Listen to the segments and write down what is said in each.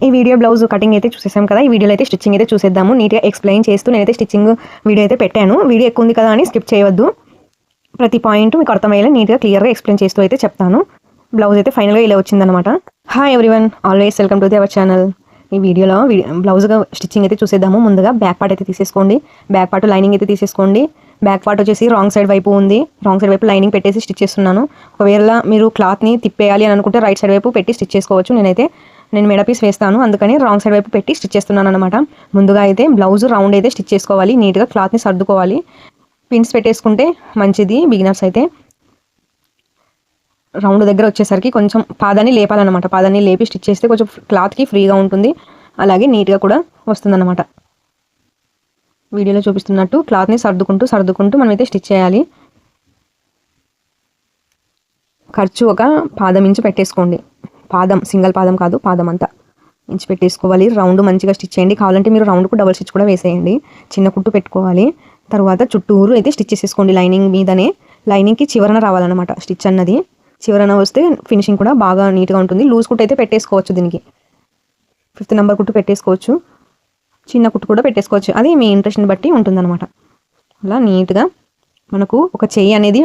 ఈ video blouse cutting అయితే చూసేసాం కదా. ఈ వీడియోలో అయితే స్టిచ్చింగ్ అయితే చూసేద్దాము. నీట్గా ఎక్స్ప్లెయిన్ చేస్తూ నేనైతే స్టిచ్చింగ్ వీడియో అయితే పెట్టాను. వీడియో ఎక్కువ ఉంది కదా అని స్కిప్ చేయవద్దు. ప్రతి పాయింట్ మీకు అర్థమయ్యేలా నీట్గా క్లియర్గా ఎక్స్ప్లెయిన్ చేస్తూ అయితే చెప్తాను. బ్లౌజ్ అయితే ఫైనల్గా ఇలా వచ్చిందనమాట. Hi everyone, always welcome to the our channel. ఈ వీడియోలో బ్లౌజ్గా స్టిచ్చింగ్ అయితే చూసేద్దాము. ముందుగా బ్యాక్ పార్ట్ అయితే తీసేసుకోండి. బ్యాక్ పార్ట్ లైనింగ్ అయితే తీసేసుకోండి. బ్యాక్ పార్ట్ వచ్చేసి రాంగ్ సైడ్ వైపు ఉంది. రాంగ్ సైడ్ వైపు లైనింగ్ పెట్టేసి స్టిచ్ చేస్తున్నాను. ఒకవేళ మీరు క్లాత్ని తిప్పేయాలి అని అనుకుంటే రైట్ సైడ్ వైపు పెట్టి స్టిచ్ చేసుకోవచ్చు. నేను మెడ పీస్ వేస్తాను, అందుకని రాంగ్ సైడ్ వైపు పెట్టి స్టిచ్ చేస్తున్నాను అనమాట. ముందుగా అయితే బ్లౌజ్ రౌండ్ అయితే స్టిచ్ చేసుకోవాలి. నీట్గా క్లాత్ని సర్దుకోవాలి. పిన్స్ పెట్టేసుకుంటే మంచిది. బిగినర్స్ అయితే రౌండ్ దగ్గర వచ్చేసరికి కొంచెం పాదాన్ని లేపాలన్నమాట. పాదాన్ని లేపి స్టిచ్ చేస్తే కొంచెం క్లాత్కి ఫ్రీగా ఉంటుంది, అలాగే నీట్గా కూడా వస్తుందన్నమాట. వీడియోలో చూపిస్తున్నట్టు క్లాత్ని సర్దుకుంటూ మనమైతే స్టిచ్ చేయాలి. ఖర్చు ఒక పాదం ఇంచు పెట్టేసుకోండి. పాదం, సింగిల్ పాదం కాదు, పాదం అంతా ఇంచు పెట్టేసుకోవాలి. రౌండ్ మంచిగా స్టిచ్ చేయండి. కావాలంటే మీరు రౌండ్కు డబుల్ స్టిచ్ కూడా వేసేయండి. చిన్న కుట్టు పెట్టుకోవాలి. తర్వాత చుట్టూరు అయితే స్టిచ్ చేసేసుకోండి. లైనింగ్ మీదనే, లైనింగ్కి చివరన రావాలన్నమాట స్టిచ్ అన్నది. చివరన వస్తే ఫినిషింగ్ కూడా బాగా నీట్గా ఉంటుంది. లూజ్ కుట్టు అయితే పెట్టేసుకోవచ్చు. దీనికి 5th నెంబర్ కుట్టు పెట్టేసుకోవచ్చు. చిన్న కుట్టు కూడా పెట్టేసుకోవచ్చు. అది మీ ఇంట్రెస్ట్ని బట్టి ఉంటుందన్నమాట. అలా నీట్గా మనకు ఒక చెయ్యి అనేది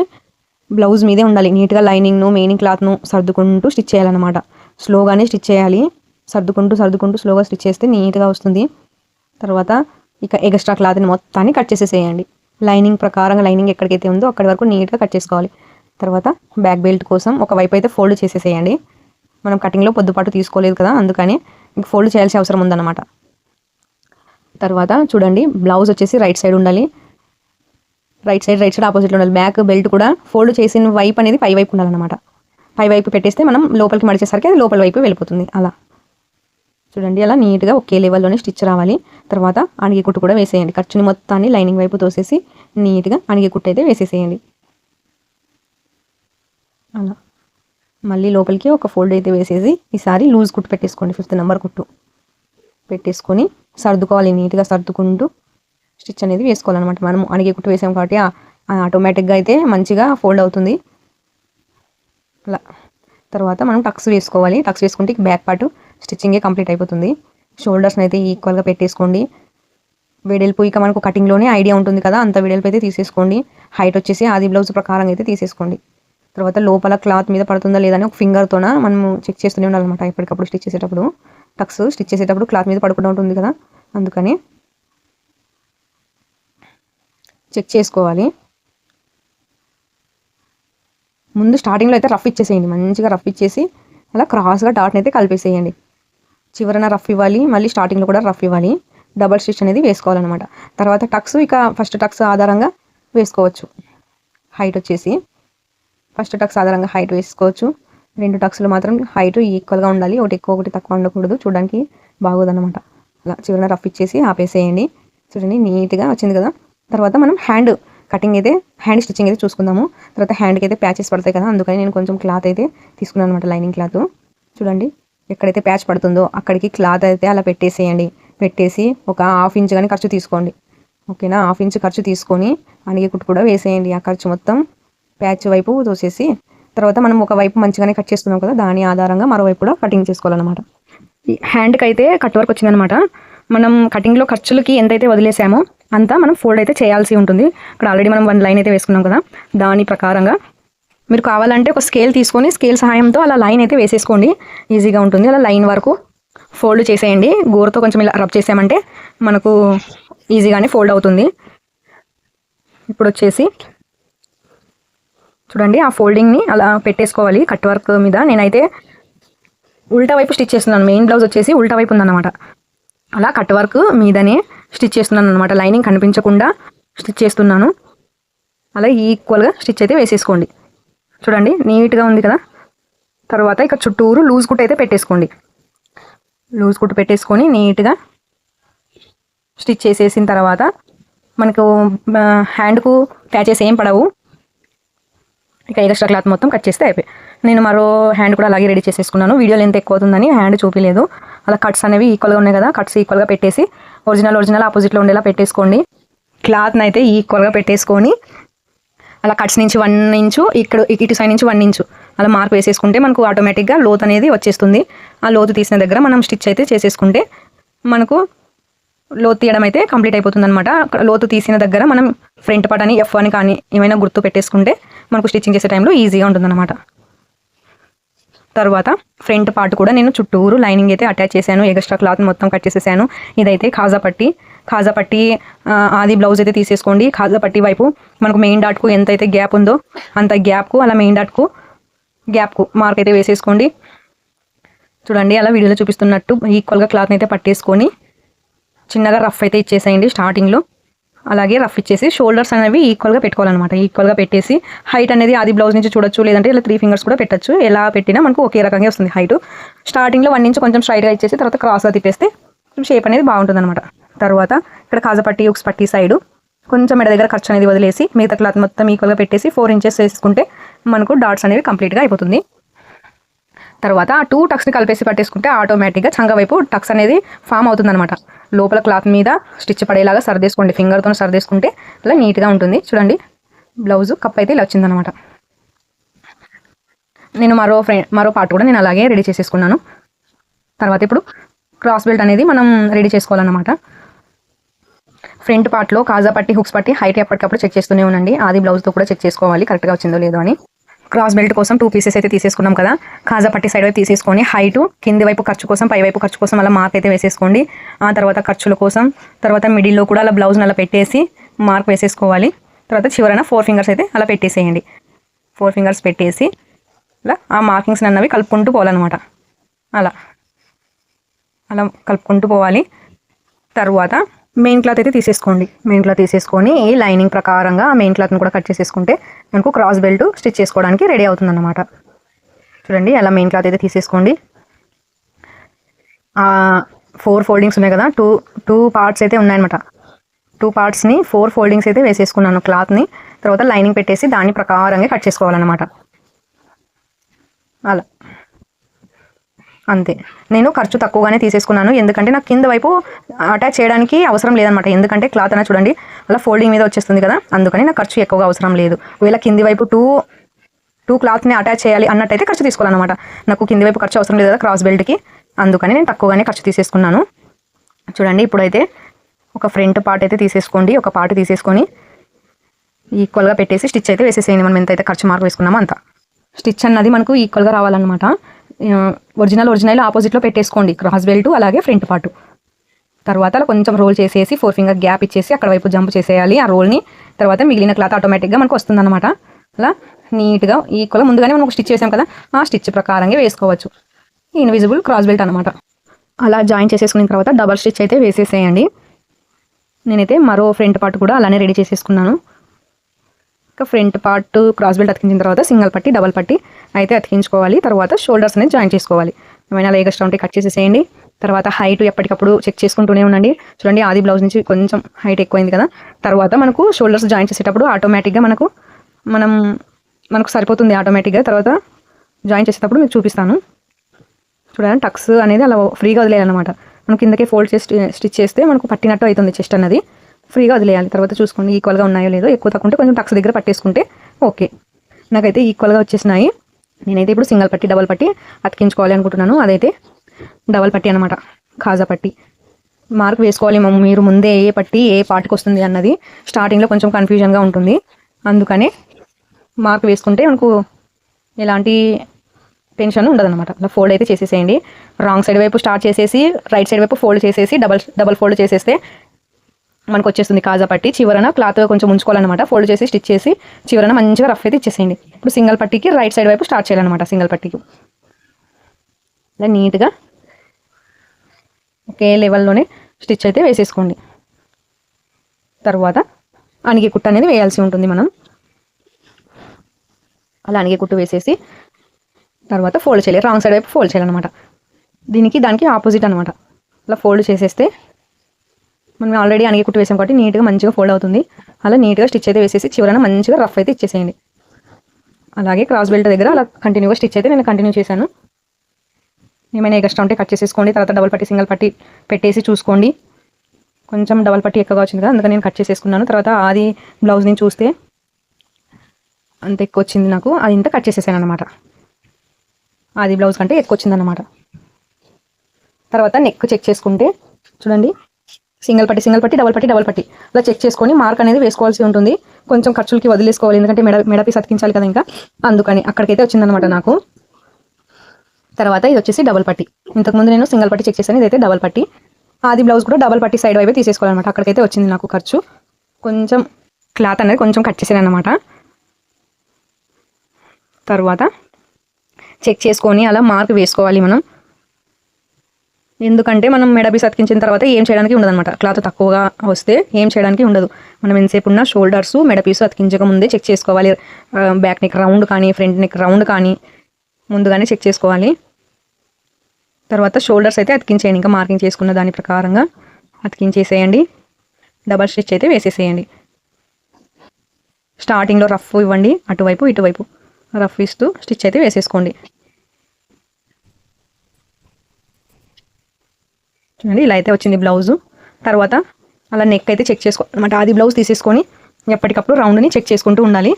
బ్లౌజ్ మీదే ఉండాలి. నీట్గా లైనింగ్ను, మెయినింగ్ క్లాత్ను సర్దుకుంటూ స్టిచ్ చేయాలన్నమాట. స్లోగానే స్టిచ్ చేయాలి. సర్దుకుంటూ స్లోగా స్టిచ్ చేస్తే నీట్గా వస్తుంది. తర్వాత ఇక ఎక్స్ట్రా క్లాత్ని మొత్తాన్ని కట్ చేసేసేయండి. లైనింగ్ ప్రకారంగా, లైనింగ్ ఎక్కడికైతే ఉందో అక్కడి వరకు నీట్గా కట్ చేసుకోవాలి. తర్వాత బ్యాక్ బెల్ట్ కోసం ఒకవైపు అయితే ఫోల్డ్ చేసేసేయండి. మనం కటింగ్లో పొద్దుపాటు తీసుకోలేదు కదా, అందుకని ఇంక ఫోల్డ్ చేయాల్సిన అవసరం ఉందన్నమాట. తర్వాత చూడండి, బ్లౌజ్ వచ్చేసి రైట్ సైడ్ ఉండాలి. రైట్ సైడ్ ఆపోజిట్లో ఉండాలి. బ్యాక్ బెల్ట్ కూడా ఫోల్డ్ చేసిన వైపు అనేది పై వైపు ఉండాలన్నమాట. పై వైపు పెట్టేస్తే మనం లోపలికి మడిచేసరికి అది లోపల వైపు వెళ్ళిపోతుంది. అలా చూడండి, అలా నీట్గా ఒకే లెవెల్లోనే స్టిచ్ రావాలి. తర్వాత అణిగి కుట్టు కూడా వేసేయండి. ఖర్చుని మొత్తాన్ని లైనింగ్ వైపు తోసేసి నీట్గా అణిగి కుట్టు అయితే వేసేసేయండి. అలా మళ్ళీ లోపలికి ఒక ఫోల్డ్ అయితే వేసేసి ఈసారి లూజ్ కుట్టు పెట్టేసుకోండి. 5th నెంబర్ కుట్టు పెట్టేసుకొని సర్దుకోవాలి. నీట్గా సర్దుకుంటూ స్టిచ్ అనేది వేసుకోవాలన్నమాట. మనం అణిగే కుట్టు వేసాం కాబట్టి ఆటోమేటిక్గా అయితే మంచిగా ఫోల్డ్ అవుతుంది. అలా తర్వాత మనం టక్స్ వేసుకోవాలి. టక్స్ వేసుకుంటే బ్యాక్ పార్ట్ స్టిచ్చింగే కంప్లీట్ అయిపోతుంది. షోల్డర్స్ని అయితే ఈక్వల్గా పెట్టేసుకోండి. వెడల్పు ఇక మనకు కటింగ్లోనే ఐడియా ఉంటుంది కదా, అంత వెడల్పు అయితే తీసేసుకోండి. హైట్ వచ్చేసి ఆది బ్లౌజ్ ప్రకారం అయితే తీసేసుకోండి. తర్వాత లోపల క్లాత్ మీద పడుతుందా లేదా అని ఒక ఫింగర్తోన మనము చెక్ చేస్తూనే ఉండాలన్నమాట. ఎప్పటికప్పుడు స్టిచ్ చేసేటప్పుడు, టక్స్ స్టిచ్ చేసేటప్పుడు క్లాత్ మీద పడకుండా ఉంటుంది కదా, అందుకని చెక్ చేసుకోవాలి. ముందు స్టార్టింగ్లో అయితే రఫ్ ఇచ్చేసేయండి. మంచిగా రఫ్ ఇచ్చేసి అలా క్రాస్గా డాట్ని అయితే కలిపేసేయండి. చివరన రఫ్ ఇవ్వాలి, మళ్ళీ స్టార్టింగ్లో కూడా రఫ్ ఇవ్వాలి. డబల్ స్టిచ్ అనేది వేసుకోవాలన్నమాట. తర్వాత టక్స్ ఇక ఫస్ట్ టక్స్ ఆధారంగా వేసుకోవచ్చు. హైట్ వచ్చేసి ఫస్ట్ టక్స్ ఆధారంగా హైట్ వేసుకోవచ్చు. 2 టక్స్లు మాత్రం హైట్ ఈక్వల్గా ఉండాలి. ఒకటి ఎక్కువ ఒకటి తక్కువ ఉండకూడదు, చూడడానికి బాగోదన్నమాట. అలా చివరన రఫ్ ఇచ్చేసి ఆపేసేయండి. చూడండి, నీట్గా వచ్చింది కదా. తర్వాత మనం హ్యాండ్ కటింగ్ అయితే, హ్యాండ్ స్టిచ్చింగ్ అయితే చూసుకుందాము. తర్వాత హ్యాండ్కి అయితే ప్యాచెస్ పడతాయి కదా, అందుకని నేను కొంచెం క్లాత్ అయితే తీసుకున్నాను అనమాట. లైనింగ్ క్లాత్ చూడండి, ఎక్కడైతే ప్యాచ్ పడుతుందో అక్కడికి క్లాత్ అయితే అలా పెట్టేసేయండి. పెట్టేసి ఒక 1/2 ఇంచ్ కానీ ఖర్చు తీసుకోండి. ఓకేనా, 1/2 ఇంచ్ ఖర్చు తీసుకొని అణిగే కుట్టు కూడా వేసేయండి. ఆ ఖర్చు మొత్తం ప్యాచ్ వైపు తోసేసి తర్వాత మనం ఒక వైపు మంచిగానే కట్ చేస్తున్నాం కదా, దాని ఆధారంగా మరోవైపు కూడా కటింగ్ చేసుకోవాలన్నమాట. ఈ హ్యాండ్కి అయితే కట్ వర్క్ వచ్చిందనమాట. మనం కటింగ్లో ఖర్చులకి ఎంతైతే వదిలేసామో అంతా మనం ఫోల్డ్ అయితే చేయాల్సి ఉంటుంది. ఇక్కడ ఆల్రెడీ మనం 1 లైన్ అయితే వేసుకున్నాం కదా, దాని ప్రకారంగా మీరు కావాలంటే ఒక స్కేల్ తీసుకొని స్కేల్ సహాయంతో అలా లైన్ అయితే వేసేసుకోండి. ఈజీగా ఉంటుంది. అలా లైన్ వరకు ఫోల్డ్ చేసేయండి. గోరుతో కొంచెం ఇలా రబ్ చేసామంటే మనకు ఈజీగానే ఫోల్డ్ అవుతుంది. ఇప్పుడు వచ్చేసి చూడండి, ఆ ఫోల్డింగ్ని అలా పెట్టేసుకోవాలి కట్ వర్క్ మీద. నేనైతే ఉల్టా వైపు స్టిచ్ చేస్తున్నాను. మెయిన్ బ్లౌజ్ వచ్చేసి ఉల్టా వైపు ఉందన్నమాట. అలా కట్ వర్క్ మీదనే స్టిచ్ చేస్తున్నాను అనమాట. లైనింగ్ కనిపించకుండా స్టిచ్ చేస్తున్నాను. అలా ఈక్వల్గా స్టిచ్ అయితే వేసేసుకోండి. చూడండి, నీట్గా ఉంది కదా. తర్వాత ఇక చుట్టూరు లూజ్ కుట్టు అయితే పెట్టేసుకోండి. లూజ్ కుట్టు పెట్టేసుకొని నీట్గా స్టిచ్ చేసేసిన తర్వాత మనకు హ్యాండ్కు ప్యాచెస్ ఏం పడవు. ఇక ఎక్స్ట్రా క్లాత్ మొత్తం కట్ చేస్తే అయిపోయి. నేను మరో హ్యాండ్ కూడా అలాగే రెడీ చేసేసుకున్నాను. వీడియోలో ఎంత ఎక్కువ అవుతుందని హ్యాండ్ చూపించలేదు. అలా కట్స్ అనేవి ఈక్వల్గా ఉన్నాయి కదా, కట్స్ ఈక్వల్గా పెట్టేసి ఒరిజినల్ ఆపోజిట్లో ఉండేలా పెట్టేసుకోండి. క్లాత్ని అయితే ఈక్వల్గా పెట్టేసుకొని అలా కట్స్ నుంచి 1 ఇంచు, ఇక్కడ ఇటు సైడ్ నుంచి 1 ఇంచు అలా మార్క్ వేసేసుకుంటే మనకు ఆటోమేటిక్గా లోతు అనేది వచ్చేస్తుంది. ఆ లోతు తీసిన దగ్గర మనం స్టిచ్ అయితే చేసేసుకుంటే మనకు లోతు తీయడం అయితే కంప్లీట్ అయిపోతుంది అనమాట. లోతు తీసిన దగ్గర మనం ఫ్రంట్ పార్ట్ అని F అని కానీ ఏమైనా గుర్తు పెట్టేసుకుంటే మనకు స్టిచ్చింగ్ చేసే టైంలో ఈజీగా ఉంటుందన్నమాట. తర్వాత ఫ్రంట్ పార్ట్ కూడా నేను చుట్టూరు లైనింగ్ అయితే అటాచ్ చేశాను. ఎక్స్ట్రా క్లాత్ మొత్తం కట్ చేసేసాను. ఇదైతే ఖాజా పట్టి ఆది బ్లౌజ్ అయితే తీసేసుకోండి. ఖాజా పట్టి వైపు మనకు మెయిన్ డాట్కు ఎంతైతే గ్యాప్ ఉందో అంత గ్యాప్కు అలా మెయిన్ డాట్కు గ్యాప్కు మార్క్ అయితే వేసేసుకోండి. చూడండి అలా వీడియోలో చూపిస్తున్నట్టు ఈక్వల్గా క్లాత్ని అయితే పట్టేసుకొని చిన్నగా రఫ్ అయితే ఇచ్చేసేయండి స్టార్టింగ్లో. అలాగే రఫ్ ఇచ్చేసి షోల్డర్స్ అనేవి ఈక్వల్గా పెట్టుకోవాలన్నమాట. ఈక్వల్గా పెట్టేసి హైట్ అనేది ఆది బ్లౌజ్ నుంచి చూడొచ్చు, లేదంటే ఇలా 3 ఫింగర్స్ కూడా పెట్టచ్చు. ఎలా పెట్టినా మనకు ఒకే రకంగా వస్తుంది హైట్. స్టార్టింగ్లో 1 ఇంచ్ కొంచెం స్ట్రైట్గా ఇచ్చేసి తర్వాత క్రాస్గా తిప్పేస్తే షేప్ అనేది బాగుంటుంది అనమాట. తర్వాత ఇక్కడ ఖాజా పట్టి ఉక్స్ పట్టి సైడు కొంచెం మెడ దగ్గర ఖర్చు అనేది వదిలేసి మిగతా క్లాత్ మొత్తం ఈక్వల్గా పెట్టేసి 4 ఇంచెస్ వేసుకుంటే మనకు డాట్స్ అనేవి కంప్లీట్గా అయిపోతుంది. తర్వాత ఆ 2 టక్స్ని కలిపేసి పట్టేసుకుంటే ఆటోమేటిక్గా చంక వైపు టక్స్ అనేది ఫామ్ అవుతుందన్నమాట. లోపల క్లాత్ మీద స్టిచ్ పడేలాగా సర్దేసుకోండి, ఫింగర్తో సర్దేసుకుంటే అలా నీట్గా ఉంటుంది. చూడండి బ్లౌజు కప్ అయితే ఇలా వచ్చిందనమాట. నేను మరో పార్ట్ కూడా నేను అలాగే రెడీ చేసేసుకున్నాను. తర్వాత ఇప్పుడు క్రాస్ బెల్ట్ అనేది మనం రెడీ చేసుకోవాలన్నమాట. ఫ్రంట్ పార్ట్లో ఖాజా పట్టి హుక్స్ పట్టి హైట్ ఎప్పటికప్పుడు చెక్ చేస్తూనే ఉండండి. ఆది బ్లౌజ్తో కూడా చెక్ చేసుకోవాలి కరెక్ట్గా వచ్చిందో లేదో అని. క్రాస్ బెల్ట్ కోసం 2 పీసెస్ అయితే తీసేసుకున్నాం కదా. ఖాజా పట్టి సైడ్ వైపు తీసేసుకొని హైటు కింది వైపు ఖర్చు కోసం పై వైపు ఖర్చు కోసం అలా మార్క్ అయితే వేసేసుకోండి. ఆ తర్వాత ఖర్చుల కోసం తర్వాత మిడిల్లో కూడా అలా బ్లౌజ్ని అలా పెట్టేసి మార్క్ వేసేసుకోవాలి. తర్వాత చివరన 4 ఫింగర్స్ అయితే అలా పెట్టేసేయండి. 4 ఫింగర్స్ పెట్టేసి అలా ఆ మార్కింగ్స్ అన్నవి కలుపుకుంటూ పోవాలన్నమాట. అలా అలా కలుపుకుంటూ పోవాలి. తర్వాత మెయిన్ క్లాత్ అయితే తీసేసుకోండి. మెయిన్ క్లాత్ తీసేసుకొని ఈ లైనింగ్ ప్రకారంగా మెయిన్ క్లాత్ని కూడా కట్ చేసేసుకుంటే మనకు క్రాస్ బెల్ట్ స్టిచ్ చేసుకోవడానికి రెడీ అవుతుందన్నమాట. చూడండి అలా మెయిన్ క్లాత్ అయితే తీసేసుకోండి. 4 ఫోల్డింగ్స్ ఉన్నాయి కదా, టూ పార్ట్స్ అయితే ఉన్నాయన్నమాట. 2 పార్ట్స్ని 4 ఫోల్డింగ్స్ అయితే వేసేసుకున్నాను క్లాత్ని. తర్వాత లైనింగ్ పెట్టేసి దాని ప్రకారంగా కట్ చేసుకోవాలన్నమాట. అలా అంతే. నేను ఖర్చు తక్కువగానే తీసేసుకున్నాను, ఎందుకంటే నాకు కింద వైపు అటాచ్ చేయడానికి అవసరం లేదనమాట. ఎందుకంటే క్లాత్ అనేది చూడండి అలా ఫోల్డింగ్ మీద వచ్చేస్తుంది కదా, అందుకని నాకు ఖర్చు ఎక్కువగా అవసరం లేదు. ఒకవేళ కింది వైపు టూ క్లాత్ని అటాచ్ చేయాలి అన్నట్టయితే ఖర్చు తీసుకోవాలన్నమాట. నాకు కింది వైపు ఖర్చు అవసరం లేదు కదా క్రాస్ బెల్ట్కి, అందుకని నేను తక్కువగానే ఖర్చు తీసేసుకున్నాను. చూడండి ఇప్పుడైతే ఒక ఫ్రంట్ పార్ట్ అయితే తీసేసుకోండి. ఒక పార్ట్ తీసేసుకొని ఈక్వల్గా పెట్టేసి స్టిచ్ అయితే వేసేసేయండి. మనం ఎంతైతే ఖర్చు మార్క్ వేసుకున్నామో అంత. స్టిచ్ అన్నది మనకు ఈక్వల్గా రావాలన్నమాట. ఒరిజినల్ ఆపోజిట్లో పెట్టేసుకోండి క్రాస్ బెల్ట్ అలాగే ఫ్రంట్ పార్ట్. తర్వాత అలా కొంచెం రోల్ చేసేసి 4 ఫింగర్ గ్యాప్ ఇచ్చేసి అక్కడ వైపు జంప్ చేసేయాలి ఆ రోల్ని. తర్వాత మిగిలిన క్లాత్ ఆటోమేటిక్గా మనకు వస్తుందన్నమాట. అలా నీట్గా ఈక్వల్గా ముందుగానే మనం స్టిచ్ చేసాం కదా, ఆ స్టిచ్ ప్రకారంగా వేసుకోవచ్చు. ఇన్విజిబుల్ క్రాస్ బెల్ట్ అనమాట. అలా జాయిన్ చేసేసుకున్న తర్వాత డబల్ స్టిచ్ అయితే వేసేసేయండి. నేనైతే మరో ఫ్రంట్ పార్ట్ కూడా అలానే రెడీ చేసేసుకున్నాను. ఇంకా ఫ్రంట్ పార్ట్ క్రాస్ బెల్ట్ అతికించిన తర్వాత సింగిల్ పట్టి డబల్ పట్టి అయితే అతికించుకోవాలి. తర్వాత షోల్డర్స్ అనేది జాయిన్ చేసుకోవాలి. ఏమైనా ఎక్స్ట్రా ఉంటే కట్ చేసేసేయండి. తర్వాత హైట్ ఎప్పటికప్పుడు చెక్ చేసుకుంటూనే ఉండండి. చూడండి ఆది బ్లౌజ్ నుంచి కొంచెం హైట్ ఎక్కువైంది కదా, తర్వాత మనకు షోల్డర్స్ జాయిన్ చేసేటప్పుడు ఆటోమేటిక్గా మనకు సరిపోతుంది ఆటోమేటిక్గా. తర్వాత జాయిన్ చేసేటప్పుడు మీకు చూపిస్తాను. చూడండి టక్స్ అనేది అలా ఫ్రీగా వదిలేయాలన్నమాట. మనం కిందకే ఫోల్డ్ చేసి స్టిచ్ చేస్తే మనకు పట్టినట్టు అవుతుంది చెస్ట్ అన్నది. ఫ్రీగా వదిలేయాలి. తర్వాత చూసుకోండి ఈక్వల్గా ఉన్నాయో లేదో. ఎక్కువ తక్కువ ఉంటే కొంచెం టక్స్ దగ్గర పట్టేసుకుంటే ఓకే. నాకైతే ఈక్వల్గా వచ్చేసినాయి. నేనైతే ఇప్పుడు సింగిల్ పట్టి డబల్ పట్టి అతికించుకోవాలి అనుకుంటున్నాను. అదైతే డబల్ పట్టి అనమాట. ఖాజా పట్టి మార్క్ వేసుకోవాలి మీరు ముందే ఏ పట్టి ఏ పార్ట్కి వస్తుంది అన్నది. స్టార్టింగ్లో కొంచెం కన్ఫ్యూజన్గా ఉంటుంది, అందుకనే మార్క్ వేసుకుంటే మనకు ఎలాంటి టెన్షన్ ఉండదన్నమాట. అలా ఫోల్డ్ అయితే చేసేసేయండి. రాంగ్ సైడ్ వైపు స్టార్ట్ చేసేసి రైట్ సైడ్ వైపు ఫోల్డ్ చేసేసి డబల్ ఫోల్డ్ చేసేస్తే మనకు వచ్చేస్తుంది ఖాజా పట్టి. చివరన క్లాత్ కొంచెం ఉంచుకోవాలన్నమాట. ఫోల్డ్ చేసి స్టిచ్ చేసి చివరన మంచిగా రఫ్ అయితే ఇచ్చేసేయండి. ఇప్పుడు సింగిల్ పట్టీకి రైట్ సైడ్ వైపు స్టార్ట్ చేయాలన్నమాట. సింగిల్ పట్టీకి ఇలా నీట్గా ఒకే లెవెల్లోనే స్టిచ్ అయితే వేసేసుకోండి. తర్వాత అణిగే కుట్టు అనేది వేయాల్సి ఉంటుంది మనం. అలా అణిగే కుట్టు వేసేసి తర్వాత ఫోల్డ్ చేయాలి. రాంగ్ సైడ్ వైపు ఫోల్డ్ చేయాలన్నమాట. దానికి ఆపోజిట్ అనమాట. అలా ఫోల్డ్ చేసేస్తే మనం ఆల్రెడీ అణిగే కుట్టు వేసాం కాబట్టి నీట్గా మంచిగా ఫోల్డ్ అవుతుంది. అలా నీట్గా స్టిచ్ అయితే వేసేసి చివరన మంచిగా రఫ్ అయితే ఇచ్చేసేయండి. అలాగే క్రాస్ బెల్ట్ దగ్గర అలా కంటిన్యూగా స్టిచ్ అయితే నేను కంటిన్యూ చేశాను. ఏమైనా ఎక్స్ట్రా ఉంటే కట్ చేసేసుకోండి. తర్వాత డబల్ పట్టి సింగిల్ పట్టి పెట్టేసి చూసుకోండి. కొంచెం డబల్ పట్టి ఎక్కువగా వచ్చింది కదా, అందుకని నేను కట్ చేసేసుకున్నాను. తర్వాత ఆది బ్లౌజ్ని చూస్తే అంత ఎక్కువ వచ్చింది నాకు, అది ఇంత కట్ చేసేసాను అనమాట. అది బ్లౌజ్ కంటే ఎక్కువ వచ్చిందనమాట. తర్వాత నెక్ చెక్ చేసుకుంటే చూడండి, సింగిల్ పట్టి డబల్ పట్టి అలా చెక్ చేసుకొని మార్క్ అనేది వేసుకోవాల్సి ఉంటుంది. కొంచెం ఖర్చులకి వదిలేసుకోవాలి, ఎందుకంటే మెడ పీస్ అతికించాలి కదా, ఇంకా అందుకని అక్కడికైతే వచ్చిందనమాట నాకు. తర్వాత ఇది వచ్చేసి డబల్ పట్టి. ఇంతకుముందు నేను సింగిల్ పట్టి చెక్ చేశాను, ఇదైతే డబల్ పట్టి. అది బ్లౌజ్ కూడా డబల్ పట్టి సైడ్ వైపే తీసేసుకోవాలన్నమాట. అక్కడికైతే వచ్చింది నాకు ఖర్చు. కొంచెం క్లాత్ అనేది కొంచెం కట్ చేసాను అనమాట. తర్వాత చెక్ చేసుకొని అలా మార్క్ వేసుకోవాలి మనం, ఎందుకంటే మనం మెడ పీస్ అతికించిన తర్వాత ఏం చేయడానికి ఉండదన్నమాట. క్లాత్ తక్కువగా వస్తే ఏం చేయడానికి ఉండదు. మనం ఎంతసేపు ఉన్న షోల్డర్స్ మెడ పీసు అతికించక ముందే చెక్ చేసుకోవాలి. బ్యాక్ నెక్ రౌండ్ కానీ ఫ్రంట్ నెక్ రౌండ్ కానీ ముందుగానే చెక్ చేసుకోవాలి. తర్వాత షోల్డర్స్ అయితే అతికించేయండి, ఇంకా మార్కింగ్ చేసుకున్న దాని ప్రకారంగా అతికించేసేయండి. డబల్ స్టిచ్ అయితే వేసేసేయండి. స్టార్టింగ్లో రఫ్ ఇవ్వండి, అటువైపు ఇటువైపు రఫ్ ఇస్తూ స్టిచ్ అయితే వేసేసుకోండి. చూడండి, ఇలా అయితే వచ్చింది బ్లౌజు. తర్వాత అలా నెక్ అయితే చెక్ చేసుకోవాలన్నమాట. అది బ్లౌజ్ తీసేసుకొని ఎప్పటికప్పుడు రౌండ్ని చెక్ చేసుకుంటూ ఉండాలి.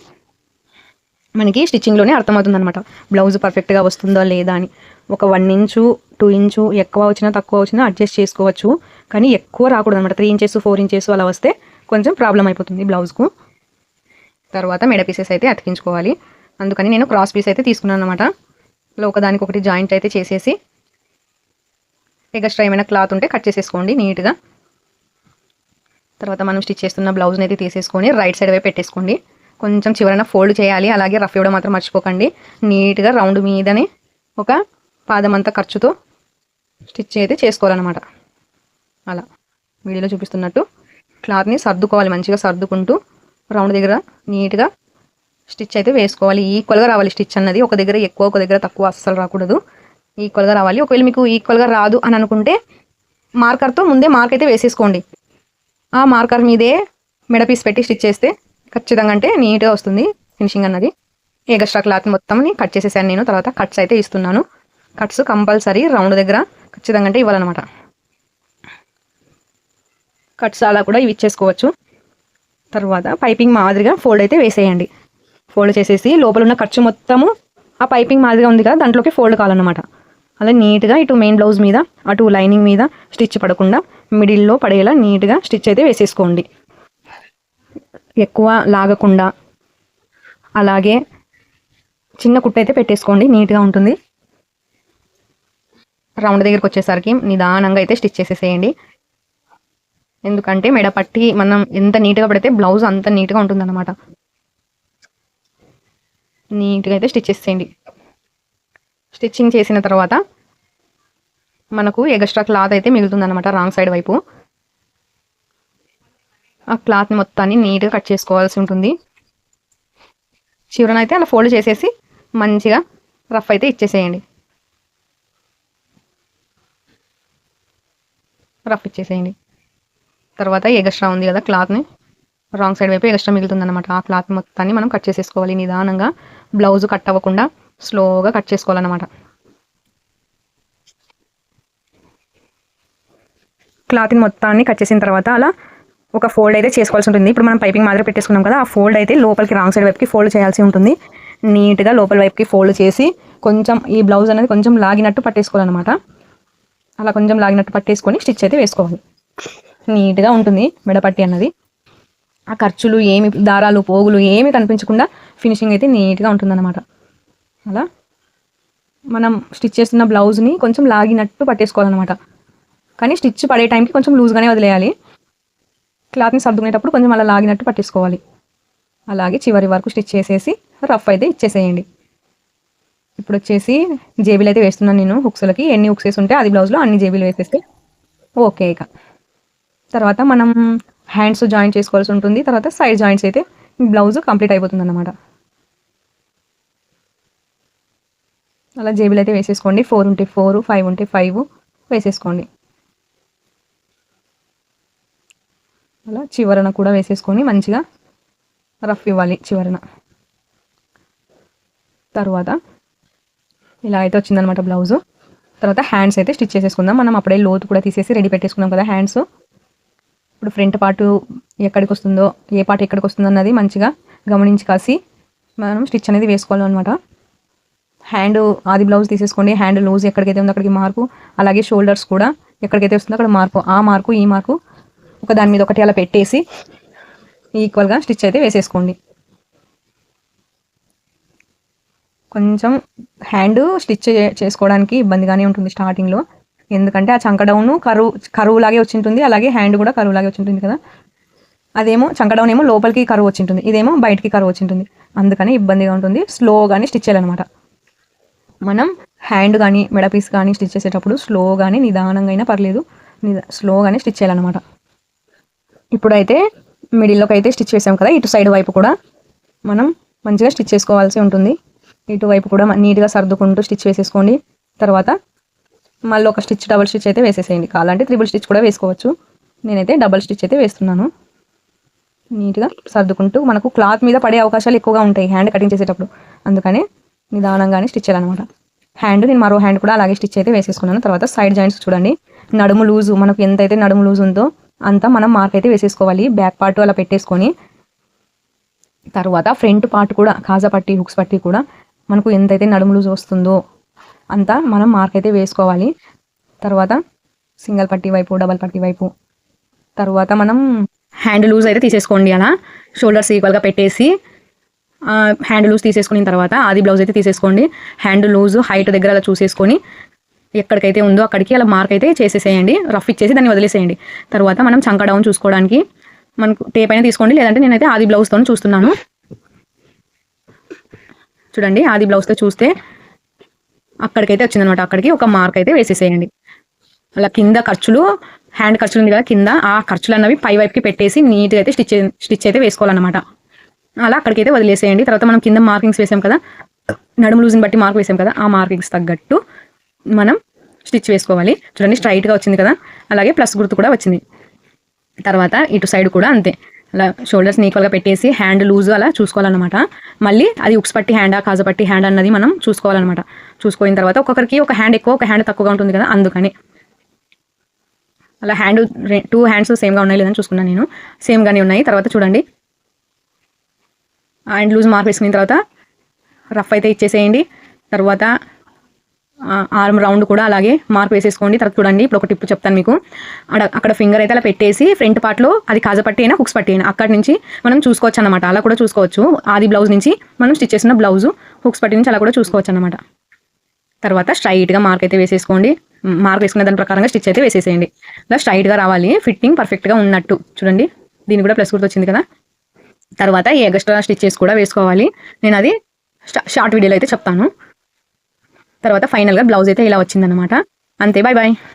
మనకి స్టిచ్చింగ్లోనే అర్థమవుతుంది అనమాట బ్లౌజ్ పర్ఫెక్ట్గా వస్తుందో లేదా అని. ఒక 1 ఇంచు 2 ఇంచు ఎక్కువ వచ్చినా తక్కువ వచ్చినా అడ్జస్ట్ చేసుకోవచ్చు, కానీ ఎక్కువ రాకూడదు అనమాట. 3 ఇంచెస్ 4 ఇంచెస్ అలా వస్తే కొంచెం ప్రాబ్లం అయిపోతుంది బ్లౌజ్కు. తర్వాత మెడ పీసెస్ అయితే అతికించుకోవాలి, అందుకని నేను క్రాస్ పీస్ అయితే తీసుకున్నాను అనమాట. ఒకదానికి ఒకటి జాయింట్ అయితే చేసేసి ఎక్స్ట్రా ఏమైనా క్లాత్ ఉంటే కట్ చేసేసుకోండి నీట్గా. తర్వాత మనం స్టిచ్ చేస్తున్న బ్లౌజ్ని అయితే తీసేసుకొని రైట్ సైడ్ వైపు పెట్టేసుకోండి. కొంచెం చివరన ఫోల్డ్ చేయాలి, అలాగే రఫ్ ఇవ్వడం మాత్రం మర్చిపోకండి. నీట్గా రౌండ్ మీదనే ఒక పాదం అంతా ఖర్చుతో స్టిచ్ అయితే చేసుకోవాలన్నమాట. అలా వీడియోలో చూపిస్తున్నట్టు క్లాత్ని సర్దుకోవాలి, మంచిగా సర్దుకుంటూ రౌండ్ దగ్గర నీట్గా స్టిచ్ అయితే వేసుకోవాలి. ఈక్వల్గా రావాలి స్టిచ్ అన్నది, ఒక దగ్గర ఎక్కువ ఒక దగ్గర తక్కువ అస్సలు రాకూడదు, ఈక్వల్గా రావాలి. ఒకవేళ మీకు ఈక్వల్గా రాదు అని అనుకుంటే మార్కర్తో ముందే మార్క్ అయితే వేసేసుకోండి. ఆ మార్కర్ మీదే మెడ పీస్ పెట్టి స్టిచ్ చేస్తే ఖచ్చితంగా అంటే నీట్గా వస్తుంది ఫినిషింగ్ అన్నది. ఎక్స్ట్రా క్లాత్ మొత్తంని కట్ చేసేసాను నేను. తర్వాత కట్స్ అయితే ఇస్తున్నాను. కట్స్ కంపల్సరీ రౌండ్ దగ్గర ఖచ్చితంగా అంటే ఇవ్వాలన్నమాట. కట్స్ అలా కూడా ఇవి ఇచ్చేసుకోవచ్చు. తర్వాత పైపింగ్ మాదిరిగా ఫోల్డ్ అయితే వేసేయండి. ఫోల్డ్ చేసేసి లోపల ఉన్న ఖర్చు మొత్తము ఆ పైపింగ్ మాదిరిగా ఉంది కదా దాంట్లోకి ఫోల్డ్ కావాలన్నమాట. అలా నీట్గా ఇటు మెయిన్ బ్లౌజ్ మీద అటు లైనింగ్ మీద స్టిచ్ పడకుండా మిడిల్లో పడేలా నీట్గా స్టిచ్ అయితే వేసేసుకోండి. ఎక్కువ లాగకుండా అలాగే చిన్న కుట్టు అయితే పెట్టేసుకోండి, నీట్గా ఉంటుంది. రౌండ్ దగ్గరికి వచ్చేసరికి నిదానంగా అయితే స్టిచ్ చేసేసేయండి, ఎందుకంటే మెడ పట్టి మనం ఎంత నీట్గా పడితే బ్లౌజ్ అంత నీట్గా ఉంటుందన్నమాట. నీట్గా అయితే స్టిచ్ చేసేయండి. స్టిచ్చింగ్ చేసిన తర్వాత మనకు ఎక్స్ట్రా క్లాత్ అయితే మిగులుతుందన్నమాట రాంగ్ సైడ్ వైపు. ఆ క్లాత్ని మొత్తాన్ని నీట్గా కట్ చేసుకోవాల్సి ఉంటుంది. చివరన అయితే అలా ఫోల్డ్ చేసేసి మంచిగా రఫ్ అయితే ఇచ్చేసేయండి. రఫ్ ఇచ్చేసేయండి. తర్వాత ఎక్స్ట్రా ఉంది కదా క్లాత్ని రాంగ్ సైడ్ వైపు ఎక్స్ట్రా మిగులుతుందన్నమాట. ఆ క్లాత్ మొత్తాన్ని మనం కట్ చేసేసుకోవాలి నిదానంగా, బ్లౌజ్ కట్ అవ్వకుండా స్లోగా కట్ చేసుకోవాలన్నమాట. క్లాత్ని మొత్తాన్ని కట్ చేసిన తర్వాత అలా ఒక ఫోల్డ్ అయితే చేసుకోవాల్సి ఉంటుంది. ఇప్పుడు మనం పైపింగ్ మాదిరి పెట్టేసుకున్నాం కదా, ఆ ఫోల్డ్ అయితే లోపలికి రాంగ్ సైడ్ వైపుకి ఫోల్డ్ చేయాల్సి ఉంటుంది. నీట్గా లోపల వైపుకి ఫోల్డ్ చేసి కొంచెం ఈ బ్లౌజ్ అనేది కొంచెం లాగినట్టు పట్టేసుకోవాలన్నమాట. అలా కొంచెం లాగినట్టు పట్టేసుకొని స్టిచ్ అయితే వేసుకోవాలి. నీట్గా ఉంటుంది మెడపట్టి అన్నది. ఆ ఖర్చులు ఏమి దారాలు పోగులు ఏమి కనిపించకుండా ఫినిషింగ్ అయితే నీట్గా ఉంటుందన్నమాట. అలా మనం స్టిచ్ చేస్తున్న బ్లౌజ్ని కొంచెం లాగినట్టు పట్టేసుకోవాలన్నమాట. కానీ స్టిచ్ పడే టైంకి కొంచెం లూజ్గానే వదిలేయాలి. క్లాత్ని సర్దుకునేటప్పుడు కొంచెం అలా లాగినట్టు పట్టేసుకోవాలి. అలాగే చివరి వరకు స్టిచ్ చేసేసి రఫ్ అయితే ఇచ్చేసేయండి. ఇప్పుడు వచ్చేసి జేబీలు అయితే వేస్తున్నాను నేను. హుక్స్లకి ఎన్ని హుక్స్ వేసి ఉంటే అది బ్లౌజ్లో అన్ని జేబీలు వేసేస్తే ఓకే. ఇక తర్వాత మనం హ్యాండ్స్ జాయిన్ చేసుకోవాల్సి ఉంటుంది. తర్వాత సైడ్ జాయింట్స్ అయితే బ్లౌజ్ కంప్లీట్ అయిపోతుంది అన్నమాట. అలా జేబీలు అయితే వేసేసుకోండి. 4 ఉంటే 4, 5 ఉంటే 5 వేసేసుకోండి. అలా చివరన కూడా వేసేసుకొని మంచిగా రఫ్ ఇవ్వాలి చివరన. తర్వాత ఇలా అయితే వచ్చిందనమాట బ్లౌజు. తర్వాత హ్యాండ్స్ అయితే స్టిచ్ చేసేసుకుందాం. మనం అప్పుడే లోతు కూడా తీసేసి రెడీ పెట్టేసుకున్నాం కదా హ్యాండ్స్. ఇప్పుడు ఫ్రంట్ పార్ట్ ఎక్కడికి వస్తుందో, ఏ పార్ట్ ఎక్కడికి వస్తుందో అన్నది మంచిగా గమనించి కాసి మనం స్టిచ్ అనేది వేసుకోవాలన్నమాట. హ్యాండ్ ఆది బ్లౌజ్ తీసేసుకోండి. హ్యాండ్ లూజ్ ఎక్కడికైతే ఉందో అక్కడికి మార్పు, అలాగే షోల్డర్స్ కూడా ఎక్కడికైతే వస్తుందో అక్కడ మార్పు, ఆ మార్కు ఈ మార్కు ఒక దాని మీద ఒకటి అలా పెట్టేసి ఈక్వల్గా స్టిచ్ అయితే వేసేసుకోండి. కొంచెం హ్యాండ్ స్టిచ్ చేసుకోవడానికి ఇబ్బందిగానే ఉంటుంది స్టార్టింగ్లో, ఎందుకంటే ఆ చంక డౌన్ కరువు లాగే వచ్చింటుంది, అలాగే హ్యాండ్ కూడా కరువు లాగే వచ్చింటుంది కదా. అదేమో చంక డౌన్ ఏమో లోపలికి కరువు వచ్చింటుంది, ఇదేమో బయటికి కరువు వచ్చింటుంది, అందుకని ఇబ్బందిగా ఉంటుంది. స్లోగానే స్టిచ్ చేయాలన్నమాట. మనం హ్యాండ్ కానీ మెడ పీస్ కానీ స్టిచ్ చేసేటప్పుడు స్లోగానే నిదానంగా అయినా పర్లేదు, స్లోగానే స్టిచ్ చేయాలన్నమాట. ఇప్పుడైతే మిడిల్లోకి అయితే స్టిచ్ చేసాం కదా, ఇటు సైడ్ వైపు కూడా మనం మంచిగా స్టిచ్ చేసుకోవాల్సి ఉంటుంది. ఇటువైపు కూడా నీట్గా సర్దుకుంటూ స్టిచ్ వేసేసుకోండి. తర్వాత మళ్ళీ ఒక స్టిచ్ డబుల్ స్టిచ్ అయితే వేసేసేయండి. కావాలంటే త్రిబుల్ స్టిచ్ కూడా వేసుకోవచ్చు. నేనైతే డబుల్ స్టిచ్ అయితే వేస్తున్నాను. నీట్గా సర్దుకుంటూ, మనకు క్లాత్ మీద పడే అవకాశాలు ఎక్కువగా ఉంటాయి హ్యాండ్ కటింగ్ చేసేటప్పుడు, అందుకని నిదానంగానే స్టిచ్ చేయాలన్నమాట. హ్యాండ్ నేను మరో హ్యాండ్ కూడా అలాగే స్టిచ్ అయితే వేసేసుకున్నాను. తర్వాత సైడ్ జాయింట్స్ చూడండి, నడుము లూజు మనకు ఎంతైతే నడుము లూజ్ ఉందో అంతా మనం మార్క్ అయితే వేసేసుకోవాలి. బ్యాక్ పార్ట్ అలా పెట్టేసుకొని తర్వాత ఫ్రంట్ పార్ట్ కూడా కాజా పట్టి హుక్స్ పట్టి కూడా మనకు ఎంతైతే నడుము లూజ్ వస్తుందో అంతా మనం మార్క్ అయితే వేసుకోవాలి. తర్వాత సింగిల్ పట్టి వైపు, డబల్ పట్టి వైపు, తర్వాత మనం హ్యాండ్ లూజ్ అయితే తీసేసుకోండి. అలా షోల్డర్స్ ఈక్వల్గా పెట్టేసి హ్యాండ్ లూజ్ తీసేసుకున్న తర్వాత ఆది బ్లౌజ్ అయితే తీసేసుకోండి. హ్యాండ్ లూజ్ హైట్ దగ్గర అలా చూసేసుకొని ఎక్కడికైతే ఉందో అక్కడికి అలా మార్క్ అయితే చేసేసేయండి. రఫ్ ఇచ్చేసి దాన్ని వదిలేసేయండి. తర్వాత మనం చంక డౌన్ చూసుకోవడానికి మనకు టేప్ అయినా తీసుకోండి, లేదంటే నేనైతే ఆది బ్లౌజ్తో చూస్తున్నాను. చూడండి, ఆది బ్లౌజ్తో చూస్తే అక్కడికైతే వచ్చిందనమాట, అక్కడికి ఒక మార్క్ అయితే వేసేసేయండి. అలా కింద ఖర్చులు, హ్యాండ్ ఖర్చులు ఉంది కదా కింద, ఆ ఖర్చులు అన్నవి పై వైపుకి పెట్టేసి నీట్గా అయితే స్టిచ్ అయితే వేసుకోవాలన్నమాట. అలా అక్కడికైతే వదిలేసేయండి. తర్వాత మనం కింద మార్కింగ్స్ వేసాం కదా, నడుము లూజ్ని బట్టి మార్క్ వేసాం కదా, ఆ మార్కింగ్స్ తగ్గట్టు మనం స్టిచ్ వేసుకోవాలి. చూడండి, స్ట్రైట్గా వచ్చింది కదా, అలాగే ప్లస్ గుర్తు కూడా వచ్చింది. తర్వాత ఇటు సైడ్ కూడా అంతే, అలా షోల్డర్స్ని ఈక్వల్గా పెట్టేసి హ్యాండ్ లూజ్ అలా చూసుకోవాలన్నమాట. మళ్ళీ అది ఉక్స్ పట్టి హ్యాండా కాజా పట్టి హ్యాండ్ అన్నది మనం చూసుకోవాలన్నమాట. చూసుకున్న తర్వాత ఒక్కొక్కరికి ఒక హ్యాండ్ ఎక్కువ, ఒక హ్యాండ్ తక్కువగా ఉంటుంది కదా, అందుకని అలా హ్యాండ్ 2 హ్యాండ్స్ సేమ్గా ఉన్నాయి లేదని చూసుకున్నాను నేను, సేమ్గానే ఉన్నాయి. తర్వాత చూడండి, హ్యాండ్ లూజ్ మార్క్ వేసుకున్న తర్వాత రఫ్ అయితే ఇచ్చేసేయండి. తర్వాత ఆర్మ్ రౌండ్ కూడా అలాగే మార్క్ వేసేసుకోండి. తర్వాత చూడండి, ఇప్పుడు ఒక టిప్ చెప్తాను మీకు. అక్కడ ఫింగర్ అయితే అలా పెట్టేసి ఫ్రంట్ పార్ట్లో అది కాజా పట్టి అయినా హుక్స్ పట్టి అయినా అక్కడి నుంచి మనం చూసుకోవచ్చు అనమాట. అలా కూడా చూసుకోవచ్చు. ఆది బ్లౌజ్ నుంచి మనం స్టిచ్ చేసిన బ్లౌజు హుక్స్ పట్టి నుంచి అలా కూడా చూసుకోవచ్చు అనమాట. తర్వాత స్ట్రైట్గా మార్క్ అయితే వేసేసుకోండి. మార్క్ వేసుకునే దాని ప్రకారంగా స్టిచ్ అయితే వేసేసేయండి. ఇలా స్ట్రైట్గా రావాలి, ఫిట్టింగ్ పర్ఫెక్ట్గా ఉన్నట్టు. చూడండి, దీనికి కూడా ప్లస్ గుర్తు వచ్చింది కదా. తర్వాత ఈ ఎక్స్ట్రా స్టిచెస్ కూడా వేసుకోవాలి. నేను అది షార్ట్ వీడియోలో అయితే చెప్తాను. తర్వాత ఫైనల్గా బ్లౌజ్ అయితే ఇలా వచ్చిందనమాట. అంతే, బాయ్ బాయ్.